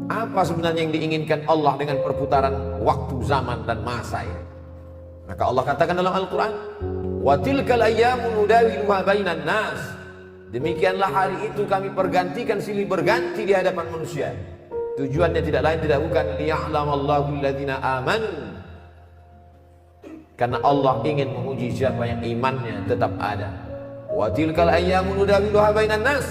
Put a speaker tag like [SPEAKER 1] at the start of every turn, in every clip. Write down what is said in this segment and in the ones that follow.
[SPEAKER 1] Apa sebenarnya yang diinginkan Allah dengan perputaran waktu, zaman dan masa ini? Maka Allah katakan dalam Al-Quran, wa tilkal ayyamu nudawiluha bainan nas. Demikianlah hari itu kami pergantikan silih berganti di hadapan manusia. Tujuannya tidak lain tidak bukan liya'lamallahu alladhina amanu, karena Allah ingin menguji siapa yang imannya tetap ada. Wa tilkal ayyamu nudawiluha bainan nas.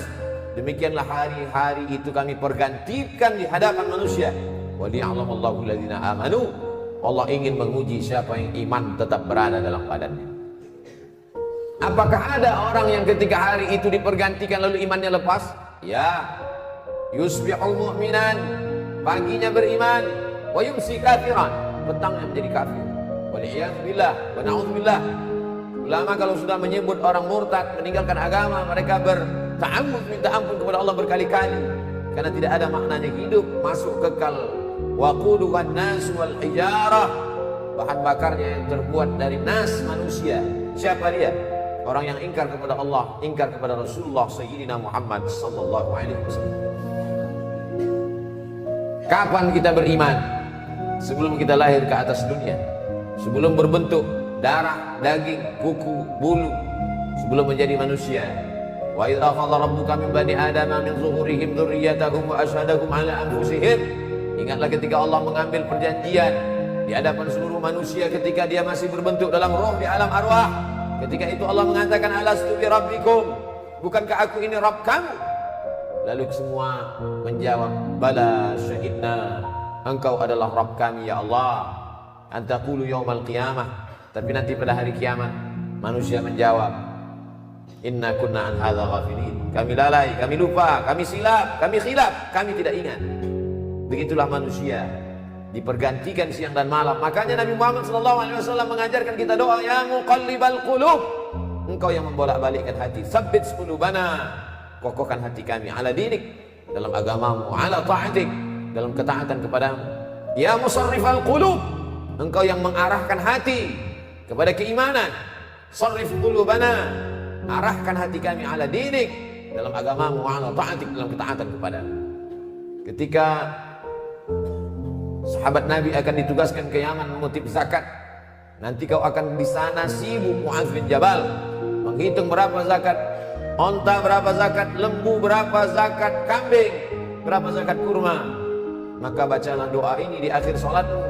[SPEAKER 1] Demikianlah hari-hari itu kami pergantikan di hadapan manusia. Wa liya'lamallahu alladhina amanu. Allah ingin menguji siapa yang iman tetap berada dalam badannya. Apakah ada orang yang ketika hari itu dipergantikan lalu imannya lepas? Ya. Yusbihul mu'minan, paginya beriman, wa yumsi kafiran, petangnya menjadi kafir. Waliyadzubillah, wa na'udzubillah. Ulama kalau sudah menyebut orang murtad meninggalkan agama, mereka berta'awudz, minta ampun kepada Allah berkali-kali, karena tidak ada maknanya hidup, masuk kekal. Waquduhan nas wal hijarah, bahan bakarnya yang terbuat dari nas, manusia. Siapa dia? Orang yang ingkar kepada Allah, ingkar kepada Rasulullah Sayyidina Muhammad sallallahu alaihi wasallam. Kapan kita beriman? Sebelum kita lahir ke atas dunia, sebelum berbentuk darah, daging, kuku, bulu, sebelum menjadi manusia. Wa idza akhadha rabbuka min bani adama min zuhurihim dzurriyyatahum wa asyhadahum ala anfusihim. Ingatlah ketika Allah mengambil perjanjian di hadapan seluruh manusia ketika dia masih berbentuk dalam roh di alam arwah. Ketika itu Allah mengatakan, alastu bi rabbikum, bukankah aku ini Rabb kamu? Lalu semua menjawab, bala syahidna, engkau adalah Rabb kami ya Allah. Antaqulu yaumal qiyamah, tapi nanti pada hari kiamat manusia menjawab, inna kunna an hadza ghafilin, kami lalai, kami lupa, kami silap, kami khilaf, kami tidak ingat. Begitulah manusia dipergantikan siang dan malam. Makanya Nabi Muhammad SAW mengajarkan kita doa, ya muqallibal qulub, engkau yang membolak-balikkan hati, tsabbit qulubana, kokohkan hati kami ala dinik, dalam agamamu, ala ta'atik, dalam ketaatan kepadamu. Ya musarrifal qulub, engkau yang mengarahkan hati kepada keimanan, sarrif qulubana, arahkan hati kami ala dinik, dalam agamamu, ala ta'atik, dalam ketaatan kepadamu. Ketika sahabat Nabi akan ditugaskan ke Yaman mengutip zakat, nanti kau akan di sana sibuk Mu'adz bin Jabal menghitung berapa zakat onta, berapa zakat lembu, berapa zakat kambing, berapa zakat kurma. Maka bacalah doa ini di akhir salatmu,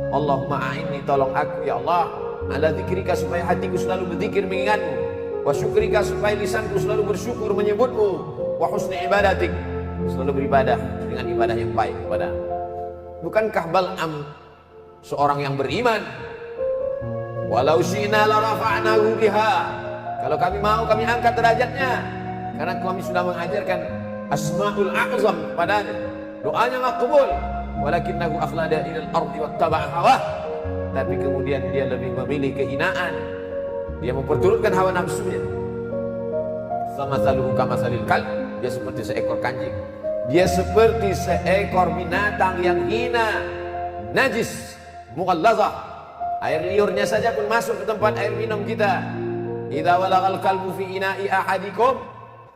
[SPEAKER 1] Allahumma a'inni, tolong aku ya Allah, ala dzikrika, supaya hatiku selalu berzikir mengingatmu, wa syukrika, supaya lisanku selalu bersyukur menyebutmu, wa husni ibadatik, selalu beribadah dengan ibadah yang baik kepadamu. Bukankah Bal'am seorang yang beriman? Walau syi'na la rafa'nahu biha, kalau kami mau kami angkat derajatnya, karena kami sudah mengajarkan asmaul a'zam padanya, doanya makbul. Walakinnahu akhlada ilal ardi wattaba'a hawah, tapi kemudian dia lebih memilih kehinaan, dia memperturutkan hawa nafsunya. Famathaluhu kamathalil kalb, dia seperti seekor kanjing, dia seperti seekor binatang yang hina, najis, mughallazah. Air liurnya saja pun masuk ke tempat air minum kita. Idza walagal kalbu fi ina'i ahadikum,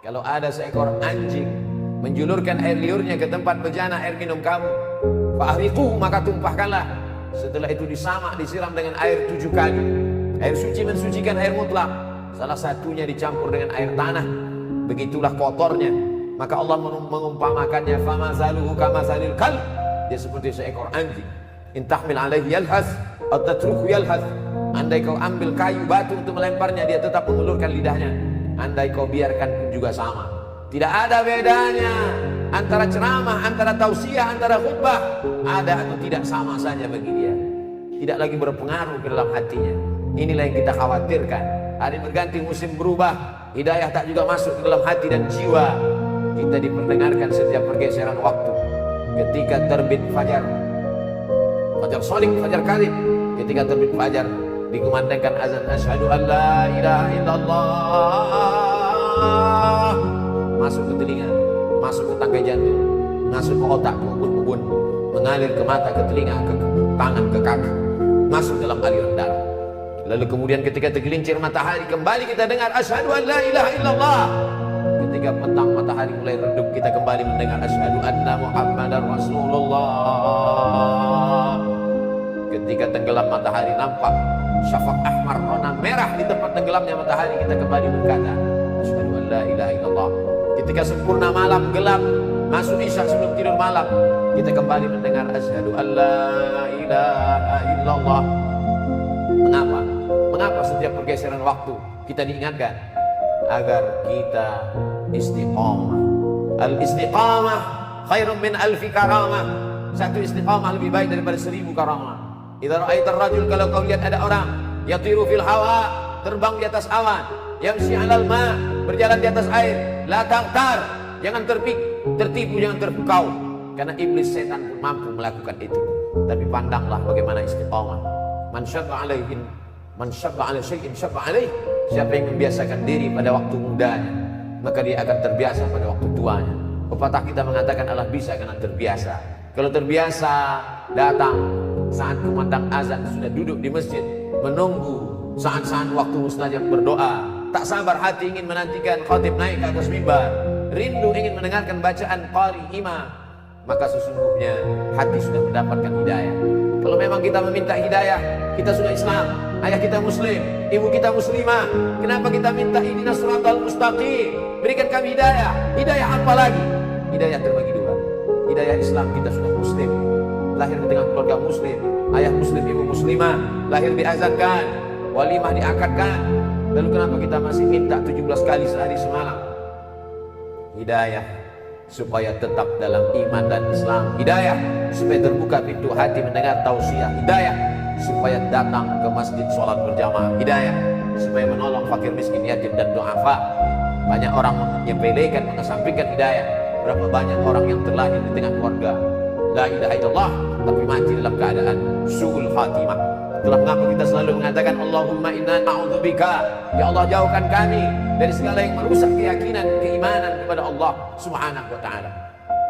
[SPEAKER 1] kalau ada seekor anjing menjulurkan air liurnya ke tempat bejana air minum kamu, fa'riquhu, maka tumpahkanlah. Setelah itu disamak, disiram dengan air 7 kali. Air suci mensucikan air mutlak, salah satunya dicampur dengan air tanah, begitulah kotornya. Maka Allah mengumpamakannya, famasaluhu kamasalil kalb, dia seperti seekor anjing. In tahmil alaihi yalhas atau tatruku yalhas, andai kau ambil kayu batu untuk melemparnya, dia tetap mengulurkan lidahnya. Andai kau biarkan pun juga sama. Tidak ada bedanya antara ceramah, antara tausiah, antara khutbah, ada atau tidak sama saja bagi dia. Tidak lagi berpengaruh ke dalam hatinya. Inilah yang kita khawatirkan. Hari berganti, musim berubah, hidayah tak juga masuk ke dalam hati dan jiwa. Kita diperdengarkan setiap pergeseran waktu. Ketika terbit fajar, fajar solik, fajar kadhib, ketika terbit fajar dikumandangkan azan asyhadu an la ilaha illallah, masuk ke telinga, masuk ke tangkai jantung, masuk ke otak, ke ubun-ubun, mengalir ke mata, ke telinga, ke tangan, ke kaki, masuk dalam aliran darah. Lalu kemudian ketika tergelincir matahari, kembali kita dengar asyhadu an la ilaha illallah. Ketika ketika petang matahari mulai redup, kita kembali mendengar asyhadu anna Muhammadar Rasulullah. Ketika tenggelam matahari nampak syafaq ahmar warna merah di tempat tenggelamnya matahari, kita kembali berkata asyhadu an la ilaha illallah. Ketika sempurna malam gelap masuk isya sebelum tidur malam, kita kembali mendengar asyhadu an la ilaha illallah. Mengapa setiap pergeseran waktu kita diingatkan agar kita istiqamah? Al istiqamah khairun min alfi karamah. Satu istiqamah lebih baik daripada 1000 karamah. Idza ra'aitar rajul, kalau kau lihat ada orang yatiru fil hawa, terbang di atas awan, yamshi 'alal ma, berjalan di atas air, la taqtar, jangan tertipu, jangan terpukau, karena iblis setan pun mampu melakukan itu. Tapi pandanglah bagaimana istiqamah. Man syabba 'ala syai'in syabba 'alaih. Siapa yang membiasakan diri pada waktu mudanya, maka dia akan terbiasa pada waktu tuanya. Pepatah kita mengatakan Allah bisa karena terbiasa. Kalau terbiasa datang saat kumandang azan, sudah duduk di masjid menunggu saat-saat waktu mustajab berdoa, tak sabar hati ingin menantikan khatib naik ke atas mimbar, rindu ingin mendengarkan bacaan qari imam, maka sesungguhnya hati sudah mendapatkan hidayah. Kalau memang kita meminta hidayah, kita sudah Islam, ayah kita muslim, ibu kita muslimah, kenapa kita minta ihdinas siratal mustaqim, berikan kami hidayah? Hidayah apa lagi? Hidayah terbagi dua. Hidayah Islam, kita sudah muslim, lahir di tengah keluarga muslim, ayah muslim, ibu muslimah, lahir diazankan, walimah diakadkan. Lalu kenapa kita masih minta 17 kali sehari semalam? Hidayah supaya tetap dalam iman dan Islam, hidayah supaya terbuka pintu hati mendengar tausiah, hidayah supaya datang ke masjid sholat berjamaah, hidayah supaya menolong fakir miskin yatim dan du'afa. Banyak orang menyepelekan, mengesampingkan hidayah. Berapa banyak orang yang terlahir di tengah keluarga la ilaha illallah tapi mati dalam keadaan su'ul khatimah. Itulah mengapa kita selalu mengatakan Allahumma inna na'udzubika, ya Allah jauhkan kami dari segala yang merusak keyakinan, keimanan kepada Allah subhanahu wa ta'ala.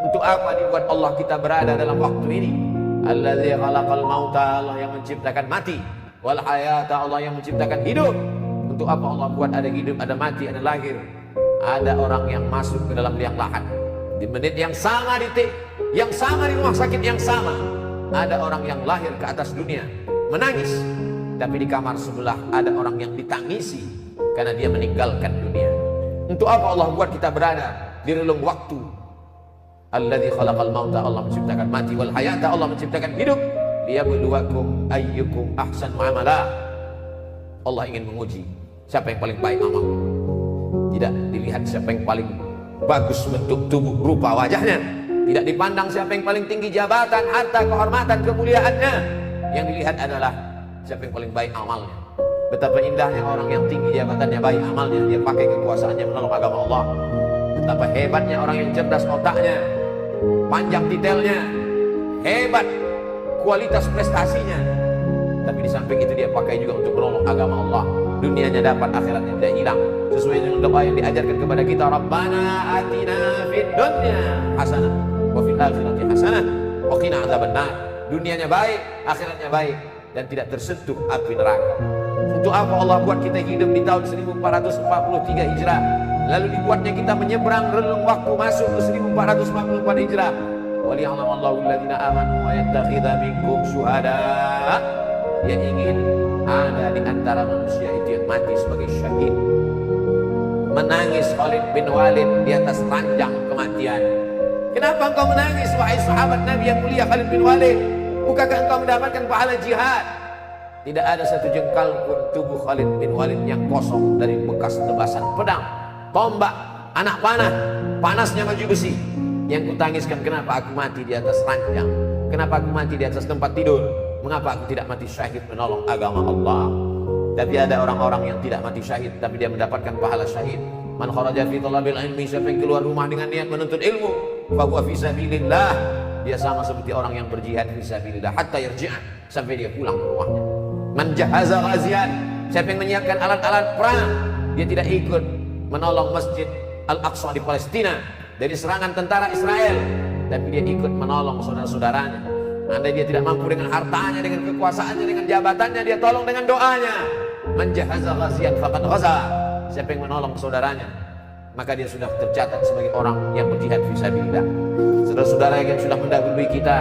[SPEAKER 1] Untuk apa dibuat Allah kita berada dalam waktu ini? Alladzi khalaqal mauta, Allah yang menciptakan mati, wal hayata, Allah yang menciptakan hidup. Untuk apa Allah buat ada hidup, ada mati, ada lahir, ada orang yang masuk ke dalam liang lahat di menit yang sama, detik yang sama, di rumah sakit yang sama, ada orang yang lahir ke atas dunia menangis, tapi di kamar sebelah ada orang yang ditangisi karena dia meninggalkan dunia. Untuk apa Allah buat kita berada di relung waktu? Alladzi khalaqal mauta, Allah menciptakan mati, wal hayata, Allah menciptakan hidup, liyabluwakum ayyukum ahsanu amala. Allah ingin menguji siapa yang paling baik amal. Tidak dilihat siapa yang paling bagus bentuk tubuh rupa wajahnya, tidak dipandang siapa yang paling tinggi jabatan, harta, kehormatan, kemuliaannya. Yang dilihat adalah siapa yang paling baik amalnya. Betapa indahnya orang yang tinggi jabatannya, baik amalnya, dia pakai kekuasaannya menolong agama Allah. Betapa hebatnya orang yang cerdas otaknya, panjang detailnya, hebat kualitas prestasinya, tapi di samping itu dia pakai juga untuk menolong agama Allah. Dunianya dapat, akhiratnya tidak hilang. Sesuai dengan doa yang diajarkan kepada kita, Rabbana atina fid dunya hasanah wa fil akhirati hasanah wa qina adzabannar. Dunianya baik, akhiratnya baik, dan tidak tersentuh api neraka. Untuk apa Allah buat kita hidup di tahun 1443 Hijrah, lalu dibuatnya kita menyeberang relung waktu masuk ke 1444 Hijrah. Waliya'lamallahu alladziina aamanu wa yattakhidha minkum syuhada. Dia ingin ada di antara manusia itu yang mati sebagai syahid. Menangis Khalid bin Walid di atas ranjang kematian. Kenapa engkau menangis wahai sahabat Nabi yang mulia Khalid bin Walid? Bukankah engkau mendapatkan pahala jihad? Tidak ada satu jengkal pun tubuh Khalid bin Walid yang kosong dari bekas tebasan pedang, tombak, anak panah, panasnya baju besi. Yang kutangiskan, kenapa aku mati di atas ranjang? Kenapa aku mati di atas tempat tidur? Mengapa aku tidak mati syahid menolong agama Allah? Tapi ada orang-orang yang tidak mati syahid, tapi dia mendapatkan pahala syahid. Man kharaja fi talabil ilmi, siapa yang keluar rumah dengan niat menuntut ilmu, fa huwa fi sabilillah. Dia sama seperti orang yang berjihad fi sabilillah hatta yarji'a, sampai dia pulang ke rumahnya. Man jahaza ghazian, siapa yang menyiapkan alat-alat perang, dia tidak ikut menolong Masjid Al-Aqsa di Palestina dari serangan tentara Israel, tapi dia ikut menolong saudara-saudaranya. Andai dia tidak mampu dengan hartanya, dengan kekuasaannya, dengan jabatannya, dia tolong dengan doanya. Man jahaza ghazian faqad ghaza, siapa yang menolong saudaranya, maka dia sudah tercatat sebagai orang yang berjihad fisabilillah. Saudara-saudara yang sudah mendahului kita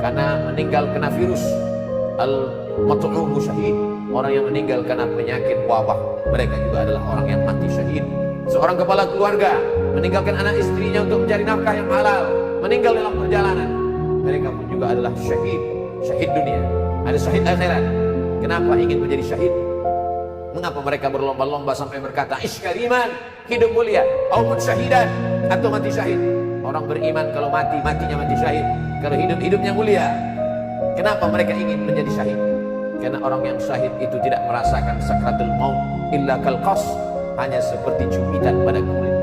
[SPEAKER 1] karena meninggal kena virus, al-mat'umu syahid, orang yang meninggal karena penyakit wabah, mereka juga adalah orang yang mati syahid. Seorang kepala keluarga meninggalkan anak istrinya untuk mencari nafkah yang halal, meninggal dalam perjalanan, mereka pun juga adalah syahid. Syahid dunia, ada syahid akhirat. Kenapa ingin menjadi syahid? Mengapa mereka berlomba-lomba sampai berkata iskariman, hidup mulia, aumut syahidan, atau mati syahid? Orang beriman kalau mati, matinya mati syahid. Kalau hidup, hidupnya mulia. Kenapa mereka ingin menjadi syahid? Karena orang yang syahid itu tidak merasakan sakratul maut illa kalqas, hanya seperti cubitan pada kulit.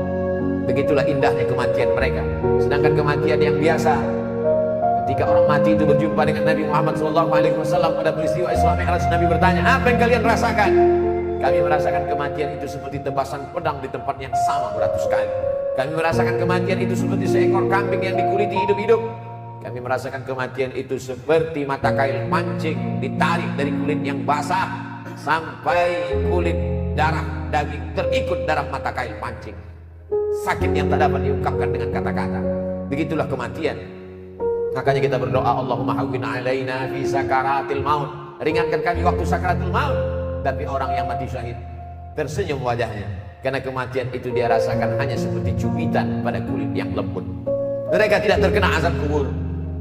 [SPEAKER 1] Begitulah indahnya kematian mereka. Sedangkan kematian yang biasa, ketika orang mati itu berjumpa dengan Nabi Muhammad SAW pada peristiwa Isra Mi'raj, Nabi bertanya, apa yang kalian rasakan? Kami merasakan kematian itu seperti tebasan pedang di tempat yang sama beratus kali. Kami merasakan kematian itu seperti seekor kambing yang dikuliti hidup-hidup. Kami merasakan kematian itu seperti mata kail pancing ditarik dari kulit yang basah sampai kulit darah daging terikut darah mata kail pancing. Sakit yang tak dapat diungkapkan dengan kata-kata. Begitulah kematian. Makanya kita berdoa, Allahumma hawwin alaina fi sakaratil maut. Ringankan kami waktu sakaratul maut. Tapi orang yang mati syahid tersenyum wajahnya, karena kematian itu dia rasakan hanya seperti cubitan pada kulit yang lembut. Mereka tidak terkena azab kubur.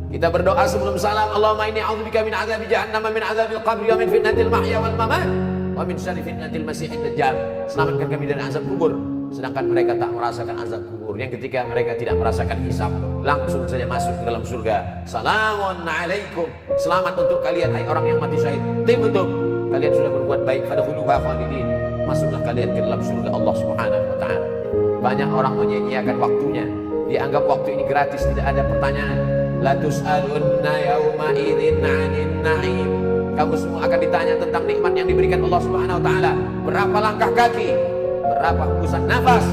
[SPEAKER 1] Kita berdoa sebelum salam, Allahumma inni a'udzubika min azabi jahannam, min azabil qabri, wa min fitnatil mahya wal mamat, wa min syarri fitnatil masiihid dajjal. Selamatkan kami dari azab kubur. Sedangkan mereka tak merasakan azab kubur. Yang ketika mereka tidak merasakan hisab, langsung saja masuk ke dalam surga. Salamun alaikum, selamat untuk kalian hai orang yang mati syahid. Tibutum, kalian sudah berbuat baik, fadkhuluha khalidin, masuklah kalian ke dalam surga Allah Subhanahu wa taala. Banyak orang menyia-nyiakan waktunya, dianggap waktu ini gratis, tidak ada pertanyaan. La tus'alunna yauma idzin 'anil na'im. Kamu semua akan ditanya tentang nikmat yang diberikan Allah Subhanahu wa taala. Berapa langkah kaki, berapa hembusan nafas,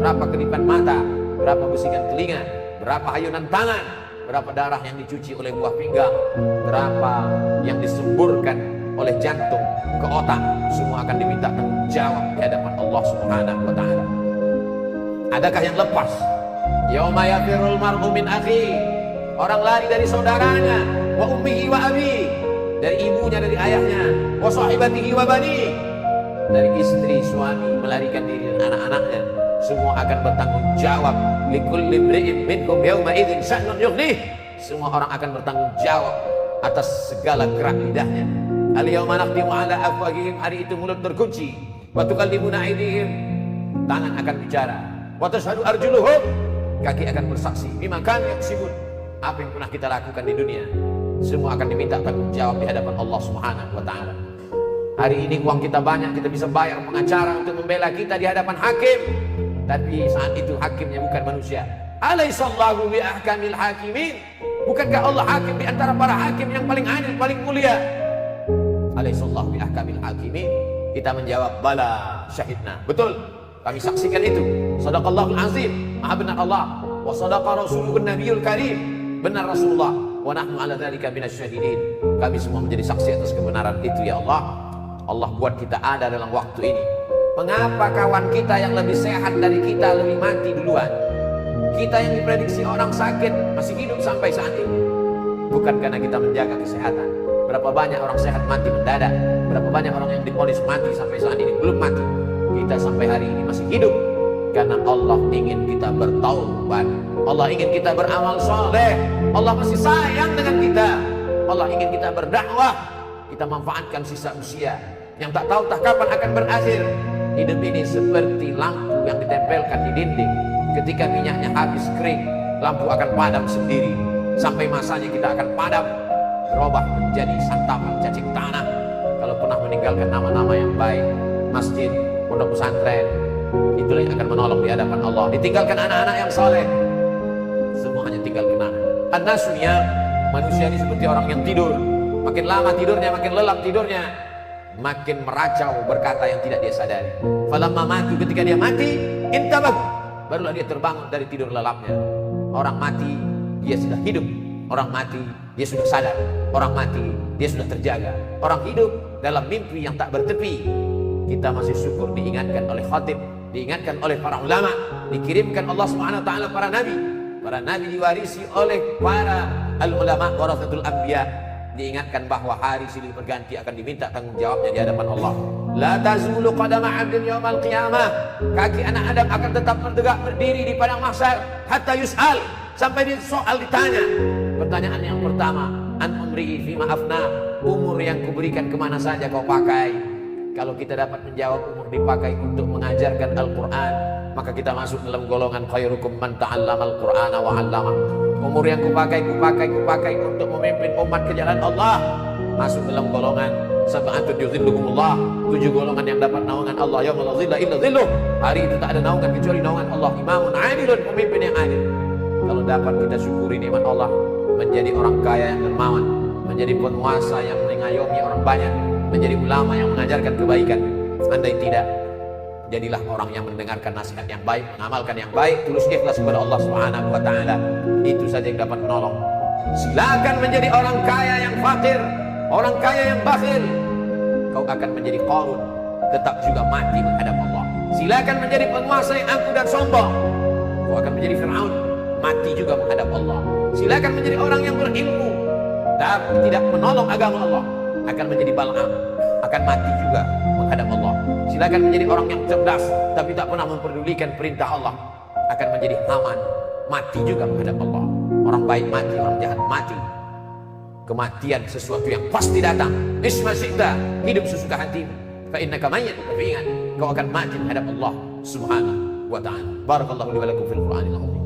[SPEAKER 1] berapa kedipan mata, berapa bisikan telinga, berapa hayunan tangan, berapa darah yang dicuci oleh buah pinggang, berapa yang disemburkan oleh jantung ke otak, semua akan diminta tanggung jawab di hadapan Allah Subhanahu wa taala. Adakah yang lepas? Yauma yafirul mar'u min akhi. Orang lari dari saudaranya, wa ummihi wa abi, dari ibunya, dari ayahnya, wa sahibatihi wa bani, dari istri, suami, melarikan diri dan anak-anaknya. Semua akan bertanggung jawab. Likulli imri'in minkum yauma idzin sya'nun yughnih. Semua orang akan bertanggung jawab atas segala gerak lidahnya. Al-yawma nakhtimu ala afwahihim, hari itu mulut terkunci. Wa tukallimuna aydihim, tangan akan bicara. Wa tashhadu arjuluhum, kaki akan bersaksi. Bima kanu yaksibun, apa yang pernah kita lakukan di dunia, semua akan diminta tanggung jawab di hadapan Allah Subhanahu wa taala. Hari ini uang kita banyak, kita bisa bayar pengacara untuk membela kita di hadapan hakim. Tapi saat itu hakimnya bukan manusia. Alaihissallahu bi ahkamil hakimin. Bukankah Allah hakim di antara para hakim yang paling adil, paling mulia? Alaihissallahu bi ahkamil hakimin. Kita menjawab, bala syahidna. Betul, kami saksikan itu. Shadaqallahul azim, maha benar Allah. Wa sadaqa rasuluhun nabiyul karim. Benar Rasulullah. Wa nahnu ala dzalika minasyahidin. Kami semua menjadi saksi atas kebenaran itu ya Allah. Allah buat kita ada dalam waktu ini. Mengapa kawan kita yang lebih sehat dari kita lebih mati duluan? Kita yang diprediksi orang sakit masih hidup sampai saat ini. Bukan karena kita menjaga kesehatan. Berapa banyak orang sehat mati mendadak. Berapa banyak orang yang divonis mati sampai saat ini belum mati. Kita sampai hari ini masih hidup karena Allah ingin kita bertaubat. Allah ingin kita beramal soleh. Allah masih sayang dengan kita. Allah ingin kita berdakwah. Kita manfaatkan sisa usia yang tak tahu tak kapan akan berakhir. Hidup ini seperti lampu yang ditempelkan di dinding. Ketika minyaknya habis kering, lampu akan padam sendiri. Sampai masanya kita akan padam, berubah menjadi santapan cacing tanah. Kalau pernah meninggalkan nama-nama yang baik, masjid, pondok pesantren, itulah yang akan menolong di hadapan Allah. Ditinggalkan anak-anak yang soleh, semua hanya tinggal kenangan. An-nasnya, manusia ini seperti orang yang tidur. Makin lama tidurnya, makin lelap tidurnya, makin meracau berkata yang tidak dia sadari. Falamma matu, ketika dia mati, intabah, barulah dia terbangun dari tidur lelapnya. Orang mati, dia sudah hidup. Orang mati, dia sudah sadar. Orang mati, dia sudah terjaga. Orang hidup dalam mimpi yang tak bertepi. Kita masih syukur diingatkan oleh khatib, diingatkan oleh para ulama, dikirimkan Allah Subhanahu wa taala para nabi. Para nabi diwarisi oleh para al-ulama warathatul anbiya, diingatkan bahwa hari silih berganti akan diminta tanggung jawabnya di hadapan Allah. La tazulu qadama 'abdin yaumal qiyamah. Kaki anak Adam akan tetap bertegak berdiri di padang mahsyar hatta yus'al, sampai soal ditanya. Pertanyaan yang pertama, an umrihi fi ma'afna, umur yang kuberikan kemana saja kau pakai? Kalau kita dapat menjawab umur dipakai untuk mengajarkan Al-Quran, maka kita masuk dalam golongan khairukum man ta'allamal Qur'ana wa 'allama. Umur yang kupakai untuk memimpin umat ke jalan Allah, masuk dalam golongan sab'atun yuzilluhumullah, 7 golongan yang dapat naungan Allah yaumul la zilla illa zilluh. Hari itu tak ada naungan kecuali naungan Allah. Imamun 'adilun, pemimpin yang adil. Kalau dapat kita syukuri nikmat Allah, menjadi orang kaya yang dermawan, menjadi penguasa yang mengayomi orang banyak, menjadi ulama yang mengajarkan kebaikan. Andai tidak, jadilah orang yang mendengarkan nasihat yang baik, mengamalkan yang baik, tulus ikhlas kepada Allah Subhanahu wa taala. Itu saja yang dapat menolong. Silakan menjadi orang kaya yang fakir, orang kaya yang bakhil. Kau akan menjadi Qarun, tetap juga mati menghadap Allah. Silakan menjadi penguasa yang angkuh dan sombong. Kau akan menjadi Fir'aun, mati juga menghadap Allah. Silakan menjadi orang yang berilmu tapi tidak menolong agama Allah, akan menjadi Bal'am, akan mati juga menghadap Allah. Silakan menjadi orang yang cerdas tapi tak pernah memperdulikan perintah Allah, akan menjadi Haman, mati juga menghadap Allah. Orang baik mati, orang jahat mati. Kematian sesuatu yang pasti datang. Isma syi'ta, hidup sesuka hatimu. Fa innaka mayyit, tapi ingat, kau akan mati menghadap Allah Subhanahu wa ta'ala. Barakallahu li wa lakum fil Qur'anil azim.